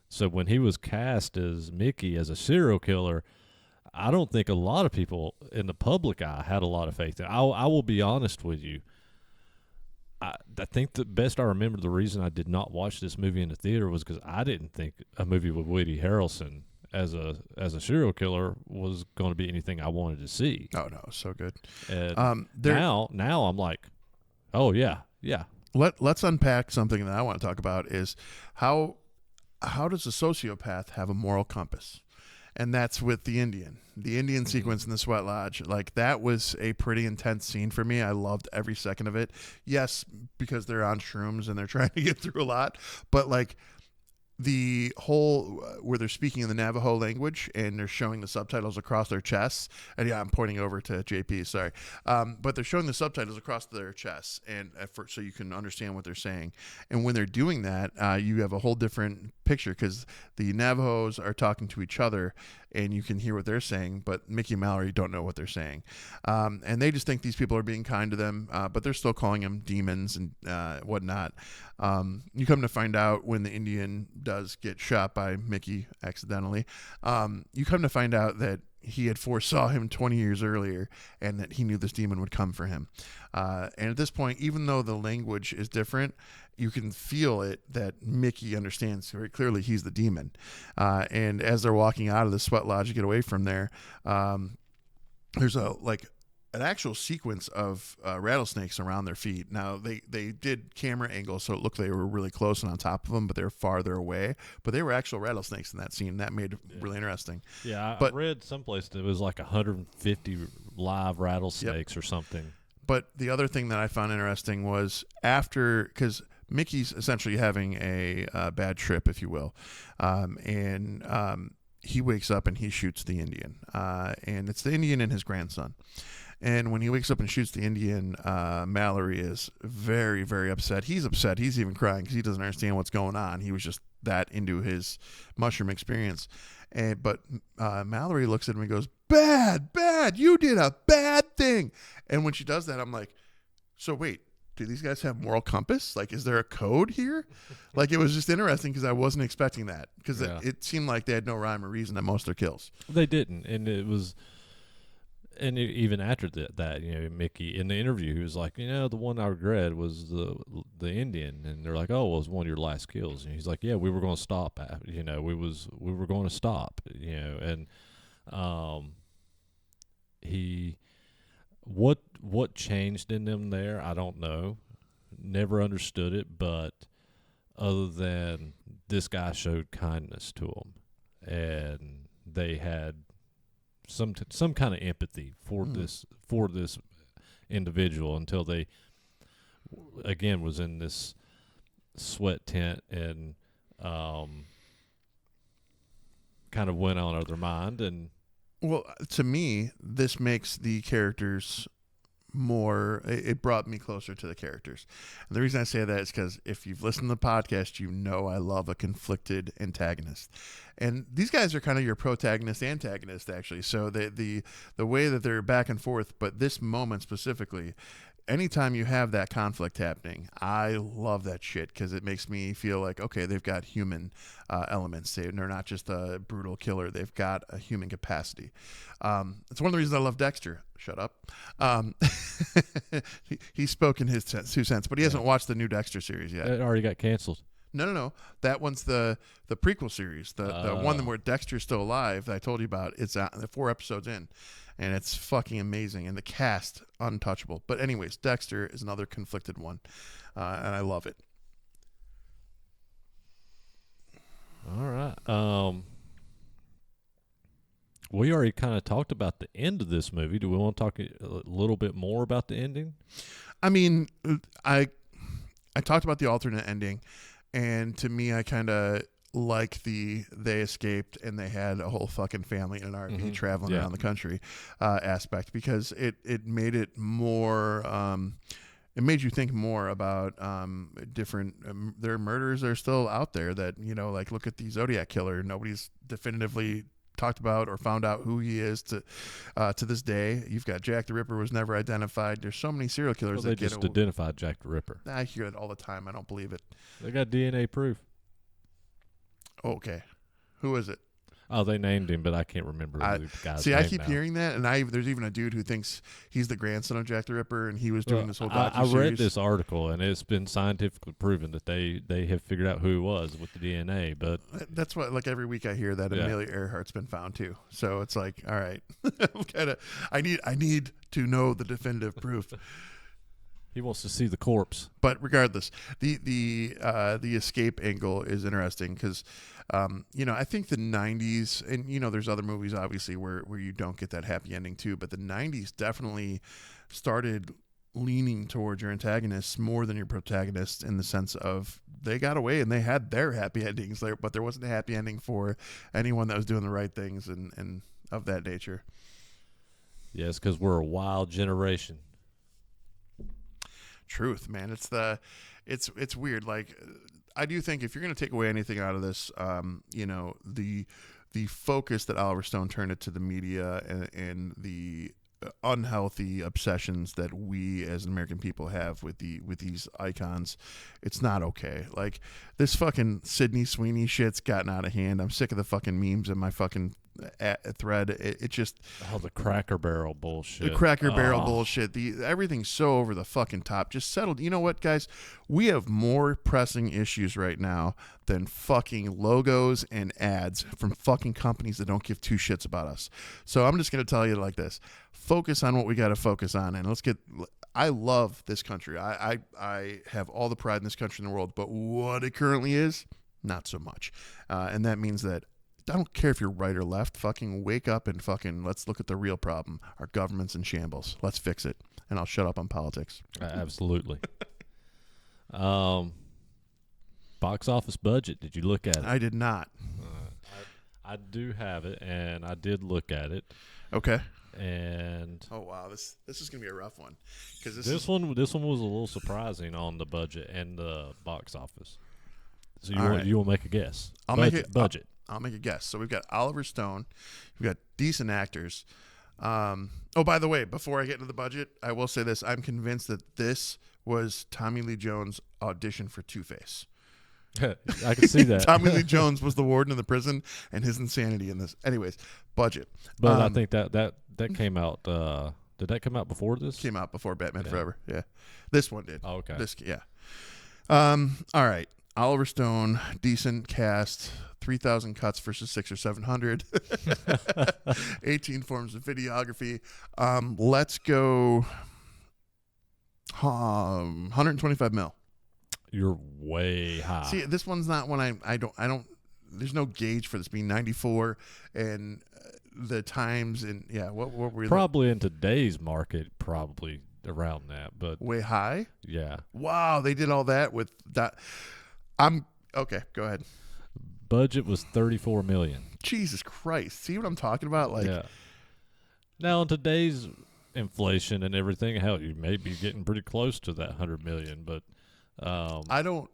so when he was cast as Mickey as a serial killer, I don't think a lot of people in the public eye had a lot of faith in. I will be honest with you. I think the best I remember, the reason I did not watch this movie in the theater was because I didn't think a movie with Woody Harrelson as a serial killer was going to be anything I wanted to see. Oh no, so good. And now I'm like, oh yeah. Let's unpack something that I want to talk about is how does a sociopath have a moral compass? And that's with the Indian sequence in the sweat lodge. Like, that was a pretty intense scene for me. I loved every second of it. Yes, because they're on shrooms and they're trying to get through a lot. But like the whole where they're speaking in the Navajo language and they're showing the subtitles across their chests. And yeah, I'm pointing over to JP. Sorry, but they're showing the subtitles across their chests and so you can understand what they're saying. And when they're doing that, you have a whole different picture because the Navajos are talking to each other and you can hear what they're saying, but Mickey and Mallory don't know what they're saying. And they just think these people are being kind to them, but they're still calling them demons and whatnot. You come to find out when the Indian does get shot by Mickey accidentally, you come to find out that he had foresaw him 20 years earlier and that he knew this demon would come for him. And at this point, even though the language is different, you can feel it that Mickey understands very clearly he's the demon. And as they're walking out of the sweat lodge to get away from there, there's an actual sequence of rattlesnakes around their feet. Now, they did camera angles, so it looked like they were really close and on top of them, but they were farther away. But they were actual rattlesnakes in that scene. That made it really interesting. Yeah, I read someplace that it was like 150 live rattlesnakes or something. But the other thing that I found interesting was because Mickey's essentially having a bad trip, if you will, and he wakes up and he shoots the Indian, and it's the Indian and his grandson. And when he wakes up and shoots the Indian, Mallory is very, very upset. He's upset. He's even crying because he doesn't understand what's going on. He was just that into his mushroom experience. But Mallory looks at him and goes, bad, you did a bad thing. And when she does that, I'm like, so wait, do these guys have moral compass? Like, is there a code here? Like, it was just interesting because I wasn't expecting that because it seemed like they had no rhyme or reason at most of their kills. They didn't. And it was... And even after that, you know, Mickey in the interview, he was like, you know, the one I regret was the Indian, and they're like, oh, well, it was one of your last kills, and he's like, yeah, we were going to stop, you know, we were going to stop, you know, and what changed in them there, I don't know, never understood it, but other than this guy showed kindness to them, and they had some kind of empathy for this individual until they again was in this sweat tent and kind of went on their mind. And well, to me, this makes the characters more, it brought me closer to the characters. And the reason I say that is because if you've listened to the podcast, you know I love a conflicted antagonist, and these guys are kind of your protagonist antagonist, actually. So the way that they're back and forth, but this moment specifically, anytime you have that conflict happening, I love that shit because it makes me feel like, okay, they've got human elements. They're not just a brutal killer. They've got a human capacity. It's one of the reasons I love Dexter. Shut up. He's spoken his 2 cents, but he hasn't watched the new Dexter series yet. it already got canceled. No. That one's the prequel series. The one where Dexter's still alive that I told you about. It's 4 episodes in. And it's fucking amazing. And the cast, untouchable. But anyways, Dexter is another conflicted one. And I love it. All right. We already kind of talked about the end of this movie. Do we want to talk a little bit more about the ending? I mean, I talked about the alternate ending. And to me, I kind of like they escaped and they had a whole fucking family in an RV traveling around the country aspect, because it made it more it made you think more about different there are murders that are still out there that, you know, like look at the Zodiac killer. Nobody's definitively talked about or found out who he is to this day. You've got Jack the Ripper was never identified. There's so many serial killers They that just get identified Jack the Ripper. I hear it all the time. I don't believe it. They got DNA proof. Okay. Who is it? Oh, they named him, but I can't remember the guy's name I keep now. hearing that, and there's even a dude who thinks he's the grandson of Jack the Ripper, and he was doing this whole docuseries. I read this article, and it's been scientifically proven that they have figured out who he was with the DNA. But that's what, like, every week I hear that Amelia Earhart's been found too. So it's like, all right, I need to know the definitive proof. He wants to see the corpse. But regardless, the escape angle is interesting because, I think the 90s, and, there's other movies, obviously, where you don't get that happy ending, too. But the 90s definitely started leaning towards your antagonists more than your protagonists, in the sense of they got away and they had their happy endings there, but there wasn't a happy ending for anyone that was doing the right things and of that nature. Yes, because we're a wild generation. Truth, man. It's weird. Like, I do think if you're going to take away anything out of this, the focus that Oliver Stone turned it to the media and the unhealthy obsessions that we as American people have with these icons, it's not okay. Like, this fucking Sydney Sweeney shit's gotten out of hand. I'm sick of the fucking memes in my fucking thread. It just the Cracker Barrel bullshit. The Cracker Barrel bullshit. Everything's so over the fucking top. Just settled. You know what, guys? We have more pressing issues right now than fucking logos and ads from fucking companies that don't give two shits about us. So I'm just gonna tell you like this: focus on what we got to focus on, and let's get. I love this country. I have all the pride in this country in the world, but what it currently is, not so much. And that means that I don't care if you're right or left. Fucking wake up and fucking let's look at the real problem. Our government's in shambles. Let's fix it. And I'll shut up on politics. Absolutely. Box office budget. Did you look at it? I did not. I do have it, and I did look at it. Okay. And oh wow, this is gonna be a rough one, because this one was a little surprising on the budget and the box office. So you will make a guess? I'll make a guess. So we've got Oliver Stone, we've got decent actors. Oh, by the way, before I get into the budget, I will say this: I'm convinced that this was Tommy Lee Jones' audition for Two-Face. I can see that. Tommy Lee Jones was the warden of the prison, and his insanity in this. Anyways, budget. But I think that came out. Did that come out before this? Came out before Batman Forever. Yeah, this one did. Oh, okay. All right. Oliver Stone, decent cast, 3,000 cuts versus 600 or 700, 18 forms of videography. Let's go 125 mil. You're way high. See, this one's not one I don't. There's no gauge for this being 94, and the times and what were Probably in today's market, probably around that, but way high? yeah. Wow, they did all that with that. I'm okay. Go ahead. Budget was $34 million. Jesus Christ! See what I'm talking about? Like, Yeah. Now in today's inflation and everything, hell, you may be getting pretty close to that $100 million, but I don't.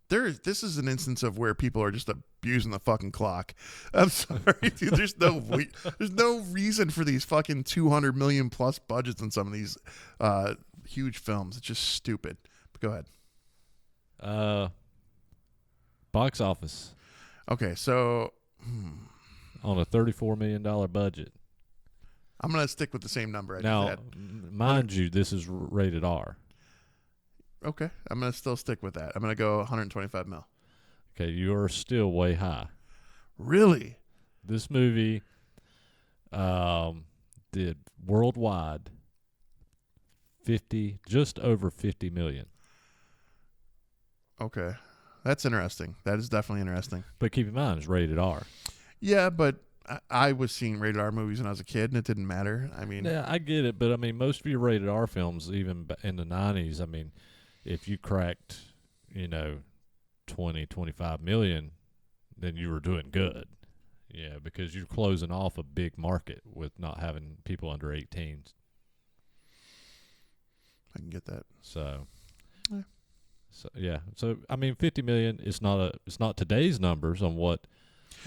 This is an instance of where people are just abusing the fucking clock. I'm sorry, dude. There's no reason for these fucking 200 million plus budgets in some of these huge films. It's just stupid. But go ahead. Box office Okay, so on a $34 million budget. I'm gonna stick with the same number I Now, just had. mind you, this is rated R. Okay, I'm gonna still stick with that. I'm gonna go 125 mil. Okay, you are still way high. Really? This movie did worldwide just over 50 million. Okay, that's interesting. That is definitely interesting. But keep in mind, it's rated R. Yeah, but I was seeing rated R movies when I was a kid, and it didn't matter. I mean, Yeah, I get it, but I mean, most of your rated R films, even in the 90s, I mean, if you cracked, 20, 25 million, then you were doing good. Yeah, because you're closing off a big market with not having people under 18s. I can get that. So, Yeah. So I mean, 50 million is it's not today's numbers on what.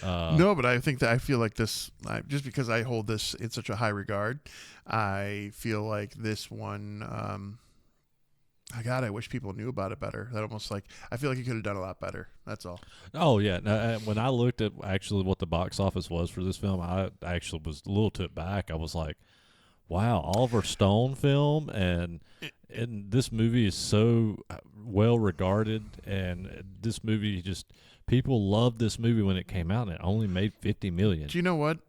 No, but I think that I feel like this, just because I hold this in such a high regard, I feel like this one, I wish people knew about it better. That almost I feel like he could have done a lot better. That's all. Oh yeah. Now, when I looked at actually what the box office was for this film, I actually was a little took back. I was like, wow, Oliver Stone film, and this movie is so well regarded, and this movie people loved this movie when it came out, and it only made 50 million. Do you know what?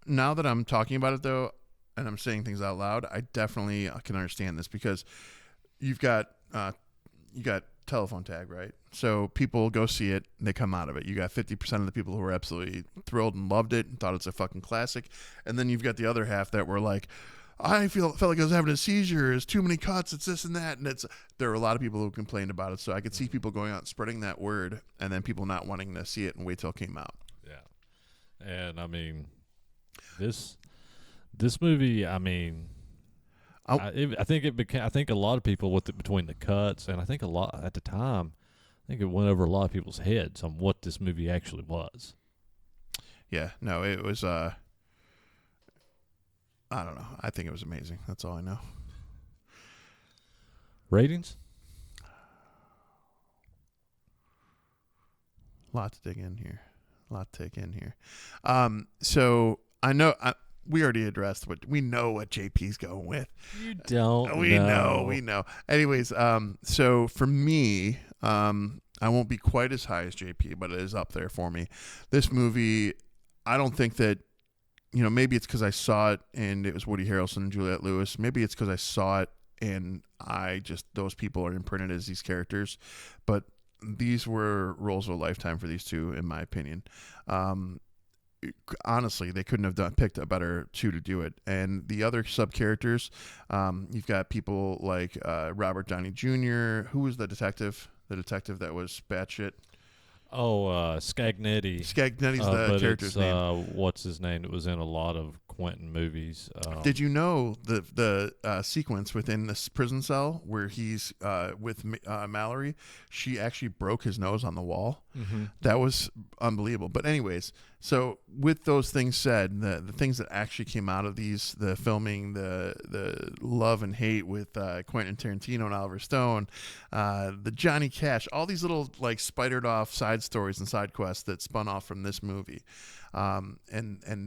Now that I'm talking about it though, and I'm saying things out loud, I definitely can understand this, because you got telephone tag, right? So people go see it and they come out of it. You got 50% of the people who were absolutely thrilled and loved it and thought it's a fucking classic, and then you've got the other half that were like, I felt like I was having a seizure. There's too many cuts. It's this and that, and there are a lot of people who complained about it. So I could see people going out and spreading that word, and then people not wanting to see it and wait till it came out. Yeah, and I mean, this movie, I mean, I think it became. I think a lot of people between the cuts, and I think a lot at the time, I think it went over a lot of people's heads on what this movie actually was. Yeah, no, it was. I don't know. I think it was amazing. That's all I know. Ratings? Lot to dig in here. So I know we already addressed we know what JP's going with. You don't. We know. Anyways, so for me, I won't be quite as high as JP, but it is up there for me. This movie, I don't think that. Maybe it's because I saw it and it was Woody Harrelson and Juliette Lewis. Maybe it's because I saw it and those people are imprinted as these characters. But these were roles of a lifetime for these two, in my opinion. Honestly, they couldn't have picked a better two to do it. And the other sub-characters, you've got people like Robert Downey Jr., who was the detective? The detective that was batshit. Oh, Scagnetti. Scagnetti's the character's name. What's his name? It was in a lot of Quentin movies. Did you know the sequence within this prison cell where he's with Mallory? She actually broke his nose on the wall. Mm-hmm. That was unbelievable. But anyways, so with those things said, the things that actually came out of the filming, the love and hate with Quentin Tarantino and Oliver Stone, the Johnny Cash, all these little spidered off side stories and side quests that spun off from this movie. And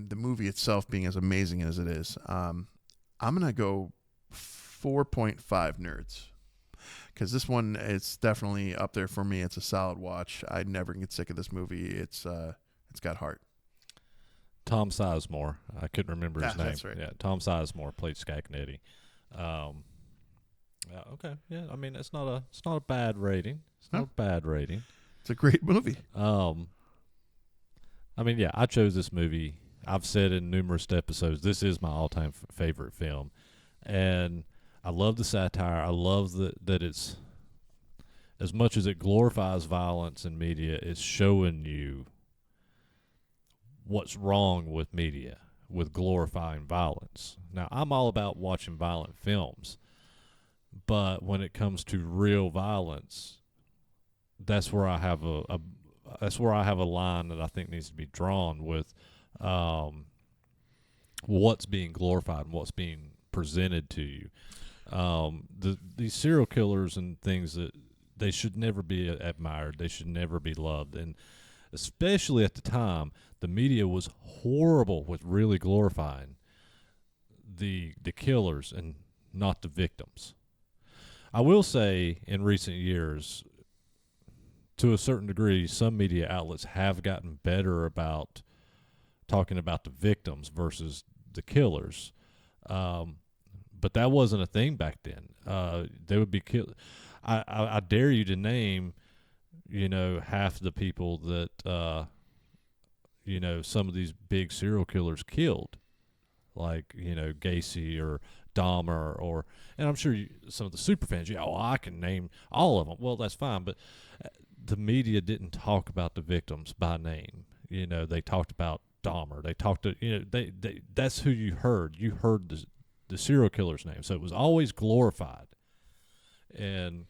the movie itself being as amazing as it is, I'm gonna go 4.5 nerds, because this one, it's definitely up there for me. It's a solid watch. I never get sick of this movie. It's got heart. Tom Sizemore. I couldn't remember his name. That's right. Yeah, Tom Sizemore played Scagnetti. Okay. Yeah, I mean, it's not a bad rating. It's not a bad rating. It's a great movie. I mean, yeah, I chose this movie. I've said in numerous episodes, this is my all-time favorite film, and I love the satire. I love that it's, as much as it glorifies violence in media, it's showing you what's wrong with media, with glorifying violence. Now, I'm all about watching violent films, but when it comes to real violence, that's where I have a line that I think needs to be drawn with what's being glorified and what's being presented to you. These serial killers and things, that they should never be admired. They should never be loved. And especially at the time, the media was horrible with really glorifying the killers and not the victims. I will say, in recent years, to a certain degree, some media outlets have gotten better about talking about the victims versus the killers. But that wasn't a thing back then. They would be killed. I dare you to name, half the people that, some of these big serial killers killed, like, Gacy or Dahmer, and I'm sure some of the super fans, I can name all of them. Well, that's fine, but the media didn't talk about the victims by name. They talked about Dahmer. They talked to, they that's who you heard. You heard the serial killer's name. So it was always glorified. And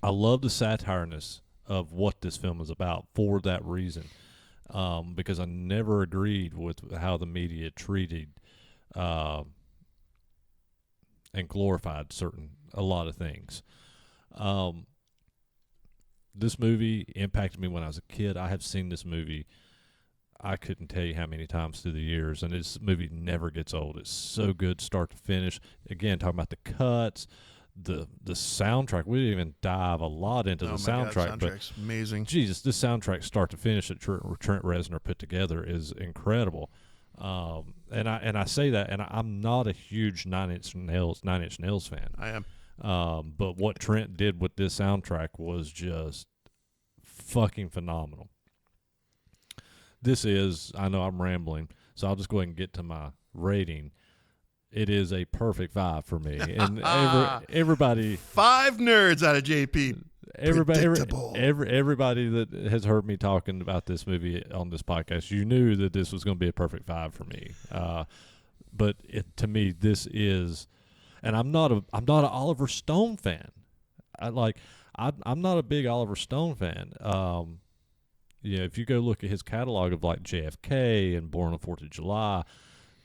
I love the satireness of what this film is about for that reason, because I never agreed with how the media treated and glorified a lot of things. This movie impacted me when I was a kid. I have seen this movie, I couldn't tell you how many times through the years, and this movie never gets old. It's so good start to finish. Again, talking about the cuts, the soundtrack. We didn't even dive a lot into the soundtrack. God, soundtrack's amazing. Jesus, this soundtrack start to finish that Trent Reznor put together is incredible. And I say that, and I'm not a huge Nine Inch Nails fan. I am. But what Trent did with this soundtrack was just fucking phenomenal. This is, I know I'm rambling, so I'll just go ahead and get to my rating. It is a perfect 5 for me. And everybody... 5 nerds out of JP. Everybody that has heard me talking about this movie on this podcast, you knew that this was going to be a perfect 5 for me. But to me, this is... And I'm not an Oliver Stone fan. I'm not a big Oliver Stone fan. If you go look at his catalog of like JFK and Born on the 4th of July,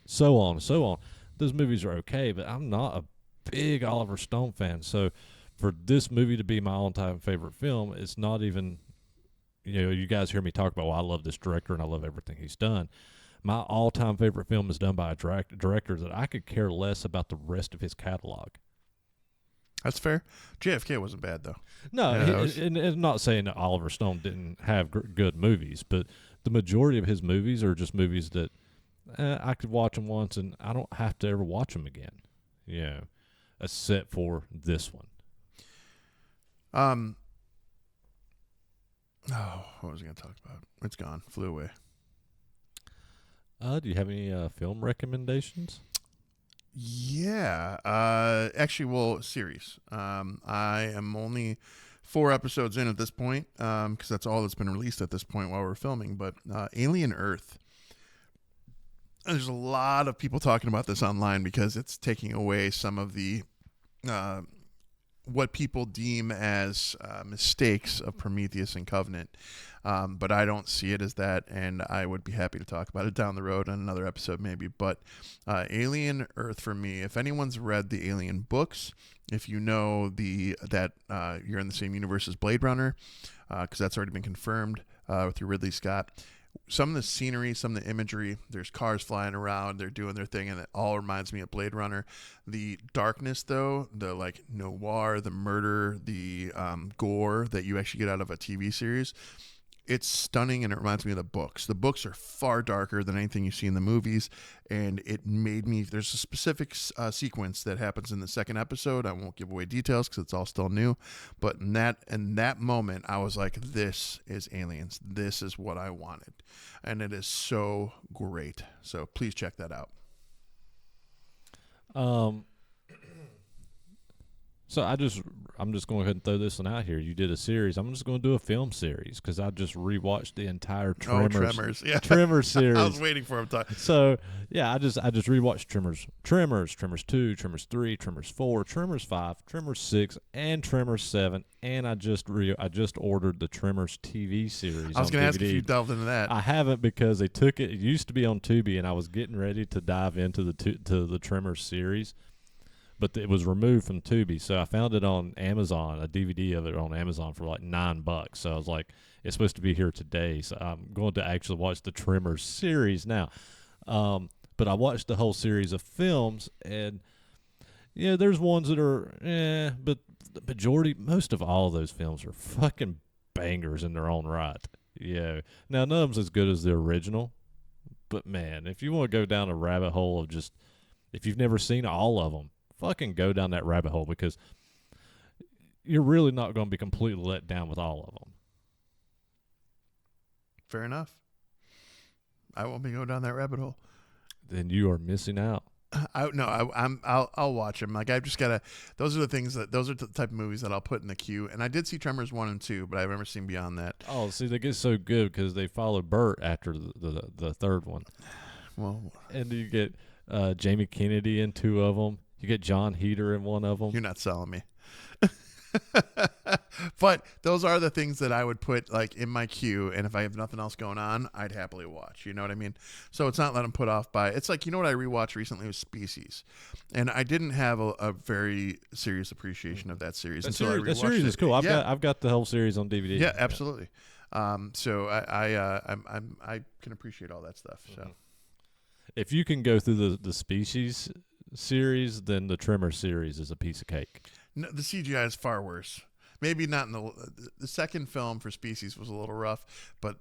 so on and so on, those movies are okay, but I'm not a big Oliver Stone fan. So for this movie to be my all-time favorite film, it's not even, you guys hear me talk about, I love this director and I love everything he's done. My all-time favorite film is done by a director that I could care less about the rest of his catalog. That's fair. JFK wasn't bad, though. No, and I'm not saying that Oliver Stone didn't have good movies, but the majority of his movies are just movies that I could watch them once and I don't have to ever watch them again, except for this one. What was I going to talk about? It's gone. Flew away. Do you have any film recommendations? Yeah. Actually, series. I am only 4 episodes in at this point, because that's all that's been released at this point while we're filming. But Alien Earth. There's a lot of people talking about this online because it's taking away some of the what people deem as mistakes of Prometheus and Covenant. But I don't see it as that, and I would be happy to talk about it down the road on another episode maybe. But Alien Earth for me, if anyone's read the Alien books, if you know that you're in the same universe as Blade Runner, because that's already been confirmed through Ridley Scott, some of the scenery, some of the imagery, there's cars flying around, they're doing their thing, and it all reminds me of Blade Runner. The darkness, though, the like noir, the murder, the gore that you actually get out of a TV series, it's stunning, and it reminds me of the books. The books are far darker than anything you see in the movies, and it made me. There's a specific sequence that happens in the second episode. I won't give away details because it's all still new, but in that moment, I was like, "This is Aliens. This is what I wanted," and it is so great. So please check that out. So I'm just going to go ahead and throw this one out here. You did a series. I'm just going to do a film series because I just rewatched the entire Tremors. Yeah. Tremors series. I was waiting for him to. So yeah, I just rewatched Tremors, Tremors 2, Tremors 3, Tremors 4, Tremors 5, Tremors 6, and Tremors 7, and I just ordered the Tremors TV series. I was going to ask if you delved into that. I haven't because they took it. It used to be on Tubi, and I was getting ready to dive into the Tremors series. But it was removed from Tubi, so I found it on Amazon, a DVD of it on Amazon for like $9. So I was like, it's supposed to be here today, so I'm going to actually watch the Tremors series now. But I watched the whole series of films, and yeah, there's ones that are but the majority, most of all of those films are fucking bangers in their own right. Yeah. Now, none of them's as good as the original, but man, if you want to go down a rabbit hole of just, if you've never seen all of them, fucking go down that rabbit hole because you're really not going to be completely let down with all of them. Fair enough. I won't be going down that rabbit hole. Then you are missing out. I'll watch them. Like I've just gotta. Those are the type of movies that I'll put in the queue. And I did see Tremors 1 and 2, but I've never seen beyond that. Oh, see, they get so good because they follow Bert after the third one. Well, and you get Jamie Kennedy in two of them. You get John Heder in one of them. You're not selling me. But those are the things that I would put like in my queue, and if I have nothing else going on, I'd happily watch. You know what I mean? So it's not letting put off by. It's like, you know what I rewatched recently was Species, and I didn't have a very serious appreciation of that series until I rewatched it. That series is cool. I've got the whole series on DVD. Yeah, absolutely. So I can appreciate all that stuff. So if you can go through the Species series, then the Tremor series is a piece of cake. No, the CGI is far worse. Maybe not in the second film for Species was a little rough, but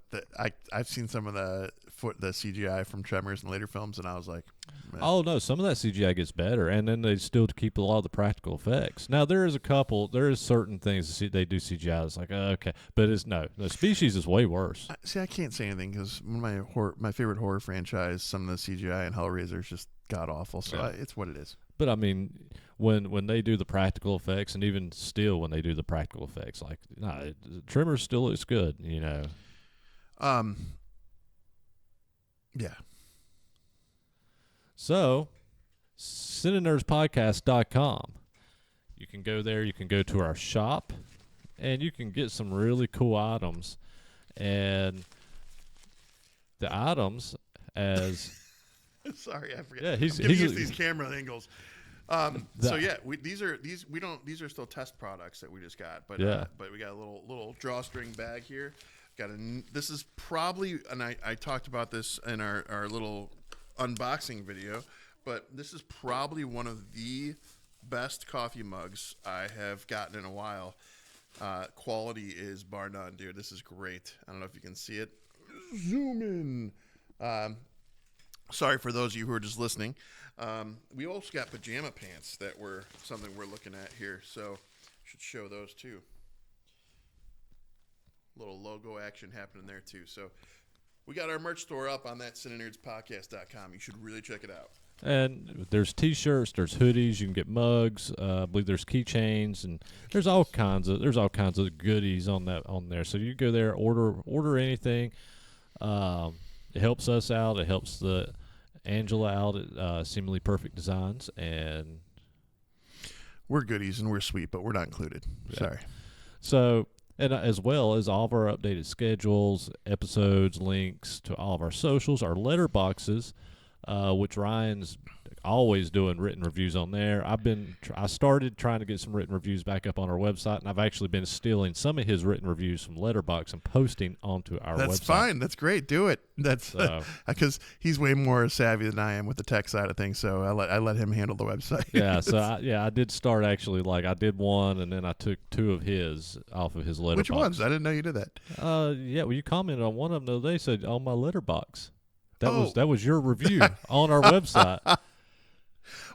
I've seen some of the CGI from Tremors in later films, and I was like, man. Oh no, some of that CGI gets better, and then they still keep a lot of the practical effects. Now there is certain things they do CGI that's like okay, but the Species is way worse. See, I can't say anything because one of my favorite horror franchise, some of the CGI in Hellraiser is just god awful. So it's what it is. But I mean, when they do the practical effects, and even still when they do the practical effects, like Tremors still looks good, you know. Yeah. So, CineNerdsPodcast.com. You can go there. You can go to our shop, and you can get some really cool items. And the items as sorry, I forget. Yeah, he's used these camera angles. So yeah, these are still test products that we just got, but but we got a little drawstring bag here. This is probably, and I talked about this in our little unboxing video, but this is probably one of the best coffee mugs I have gotten in a while. Quality is bar none, dude. This is great. I don't know if you can see it. Zoom in. Sorry for those of you who are just listening. We also got pajama pants that were something we're looking at here, so should show those too. Little logo action happening there too. So we got our merch store up on that CineNerdsPodcast.com. You should really check it out. And there's T-shirts, there's hoodies, you can get mugs. I believe there's keychains, and there's all kinds of goodies on there. So you go there, order anything. It helps us out. It helps Angela out at Seemingly Perfect Designs, and we're goodies and we're sweet, but we're not included. Yeah. Sorry. So, and as well as all of our updated schedules, episodes, links to all of our socials, our letterboxes, which Ryan's always doing written reviews on there. I started trying to get some written reviews back up on our website, and I've actually been stealing some of his written reviews from Letterboxd and posting onto our website. That's fine. That's great. Do it. That's because he's way more savvy than I am with the tech side of things. So I let him handle the website. Yeah. So I did start actually, like, I did one, and then I took 2 of his off of his Letterboxd. Which ones? I didn't know you did that. Yeah. Well, you commented on one of them the other day. Said on my Letterboxd. That was your review on our website.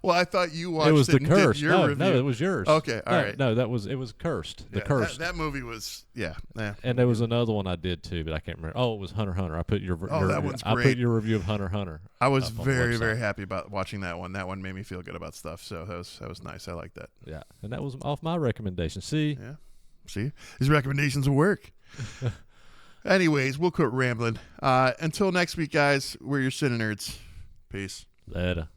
Well, I thought you watched it. Was the curse? No, it was yours. Okay, all right. No, it was cursed. The cursed. That movie was And there was another one I did too, but I can't remember. Oh, it was Hunter x Hunter. I put that one's I great. put your review of Hunter x Hunter. I was very, very happy about watching that one. That one made me feel good about stuff. So that was nice. I like that. Yeah, and that was off my recommendation. See, these recommendations will work. Anyways, we'll quit rambling. Until next week, guys. We're your CineNerds. Peace. Later.